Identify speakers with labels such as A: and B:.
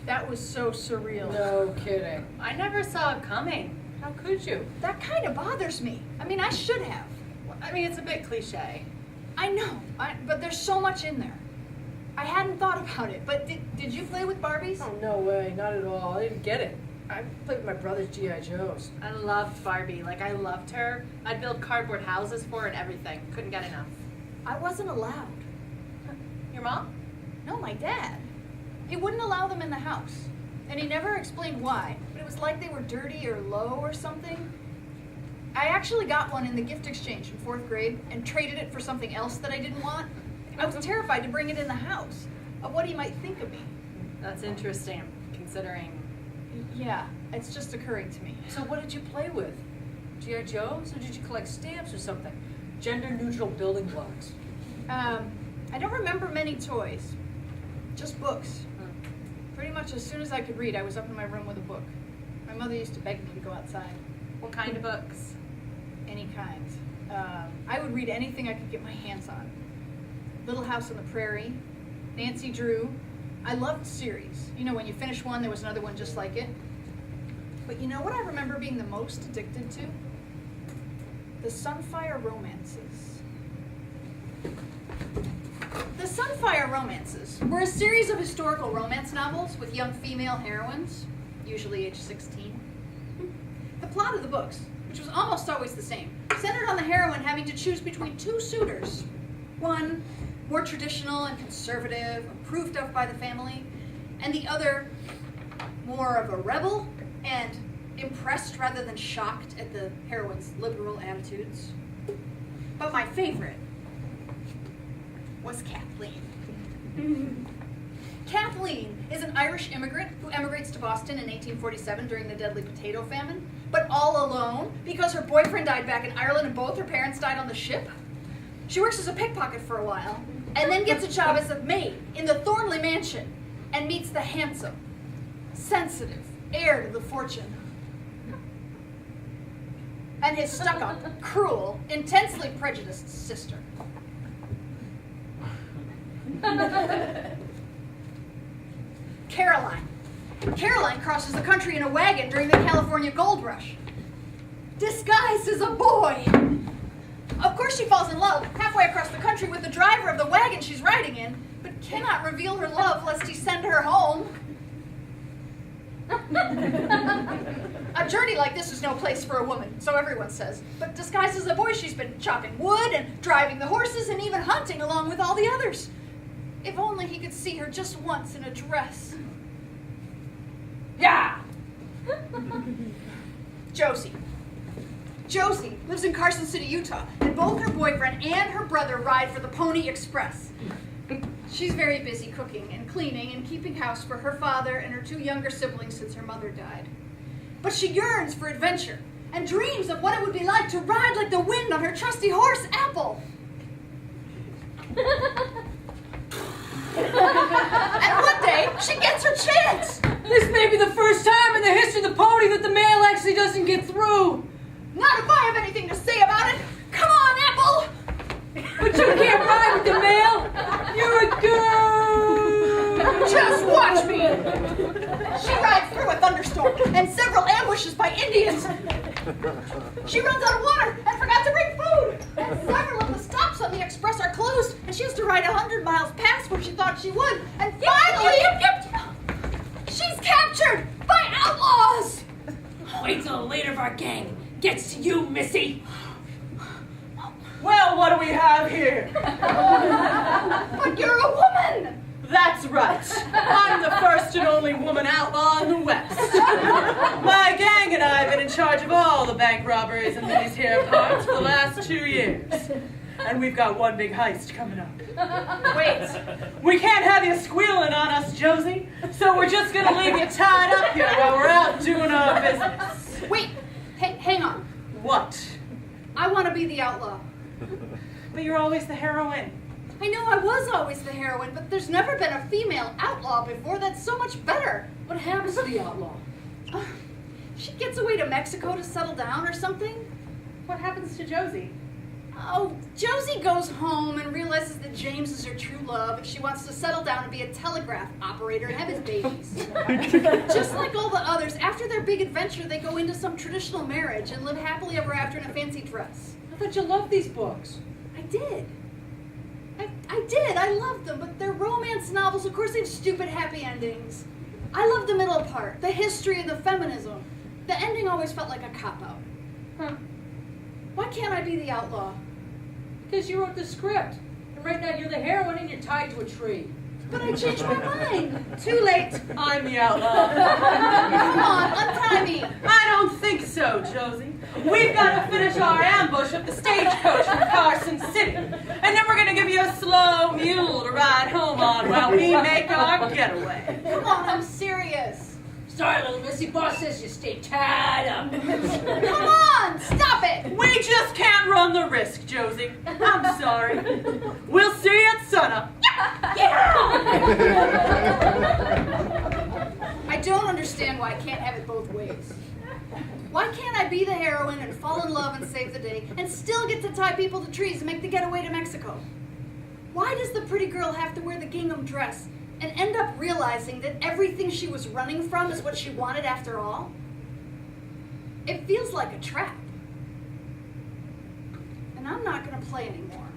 A: That was so surreal.
B: No kidding.
C: I never saw it coming. How could you?
A: That kind of bothers me. I mean, I should have.
C: I mean, it's a bit cliche.
A: I know, but there's so much in there. I hadn't thought about it, but did you play with Barbies?
B: Oh, no way. Not at all. I didn't get it. I played with my brother's G.I. Joes.
C: I loved Barbie. Like, I loved her. I'd build cardboard houses for her and everything. Couldn't get enough.
A: I wasn't allowed.
C: Your mom?
A: No, my dad. He wouldn't allow them in the house. And he never explained why, but it was like they were dirty or low or something. I actually got one in the gift exchange in 4th grade and traded it for something else that I didn't want. I was terrified to bring it in the house, of what he might think of me.
C: That's interesting, considering...
A: Yeah, it's just occurring to me.
B: So what did you play with? G.I. Joes? Or did you collect stamps or something? Gender-neutral building blocks.
A: I don't remember many toys, just books. Pretty much as soon as I could read, I was up in my room with a book. My mother used to beg me to go outside.
C: What kind of books?
A: Any kind. I would read anything I could get my hands on. Little House on the Prairie, Nancy Drew. I loved series. You know, when you finish one, there was another one just like it. But you know what I remember being the most addicted to? The Sunfire romances. The Sunfire romances were a series of historical romance novels with young female heroines, usually age 16. The plot of the books, which was almost always the same, centered on the heroine having to choose between two suitors. One, more traditional and conservative, approved of by the family, and the other, more of a rebel and impressed rather than shocked at the heroine's liberal attitudes. But my favorite was Kathleen. Kathleen is an Irish immigrant who emigrates to Boston in 1847 during the deadly potato famine, but all alone because her boyfriend died back in Ireland and both her parents died on the ship. She works as a pickpocket for a while, and then gets a job as a maid in the Thornley mansion, and meets the handsome, sensitive heir to the fortune. And his stuck-up, cruel, intensely prejudiced sister. Caroline. Caroline crosses the country in a wagon during the California Gold Rush, disguised as a boy. Of course she falls in love halfway across the country with the driver of the wagon she's riding in, but cannot reveal her love lest he send her home. A journey like this is no place for a woman, so everyone says. But disguised as a boy, she's been chopping wood and driving the horses and even hunting along with all the others. If only he could see her just once in a dress. Yeah! Josie. Josie lives in Carson City, Utah, and both her boyfriend and her brother ride for the Pony Express. She's very busy cooking and cleaning and keeping house for her father and her two younger siblings since her mother died. But she yearns for adventure and dreams of what it would be like to ride like the wind on her trusty horse, Apple. And one day, she gets her chance.
B: This may be the first time in the history of the pony that the mail actually doesn't get through.
A: Not if I have anything to say about it. Come on, Apple.
B: But you can't ride with the mail. You're a girl.
A: Just watch me. She rides through a thunderstorm and several ambushes by Indians. She runs out of water and forgot to bring food. And several of the stops on the express are closed, and she has to ride 100 miles past where she thought she would. And finally, she's captured by outlaws.
D: Wait till the leader of our gang gets to you, Missy.
E: Well, what do we have here?
A: But you're a woman.
E: That's right. I'm the first and only woman outlaw in the West. My gang and I have been in charge of all the bank robberies in these here parts for the last 2 years. And we've got one big heist coming up.
A: Wait.
E: We can't have you squealing on us, Josie, so we're just gonna leave you tied up here while we're out doing our business.
A: Wait. Hang on.
E: What?
A: I want to be the outlaw.
E: But you're always the heroine.
A: I know I was always the heroine, but there's never been a female outlaw before. That's so much better.
B: What happens to the outlaw?
A: She gets away to Mexico to settle down or something.
C: What happens to Josie?
A: Oh, Josie goes home and realizes that James is her true love, and she wants to settle down and be a telegraph operator and have his babies. Just like all the others, after their big adventure, they go into some traditional marriage and live happily ever after in a fancy dress.
B: I thought you loved these books.
A: I did. I did. I loved them, but they're romance novels. Of course, they have stupid happy endings. I love the middle part, the history and the feminism. The ending always felt like a cop-out.
B: Huh.
A: Why can't I be the outlaw?
B: Because you wrote the script. And right now you're the heroine and you're tied to a tree.
A: But I changed my mind.
E: Too late. I'm the outlaw.
A: Come on, untie me.
E: I don't think so, Josie. We've got to finish our ambush at the stagecoach from Carson City. And then we're going to give you a slow mule to ride home on while we make our getaway.
A: Come on, I'm serious.
D: Sorry, little missy. Boss says you stay tied up.
A: Come on, stop it.
E: We just can't run the risk, Josie. I'm sorry. We'll see you at sunup.
A: I don't understand why I can't have it both ways. Why can't I be the heroine and fall in love and save the day and still get to tie people to trees and make the getaway to Mexico? Why does the pretty girl have to wear the gingham dress and end up realizing that everything she was running from is what she wanted after all? It feels like a trap. And I'm not going to play anymore.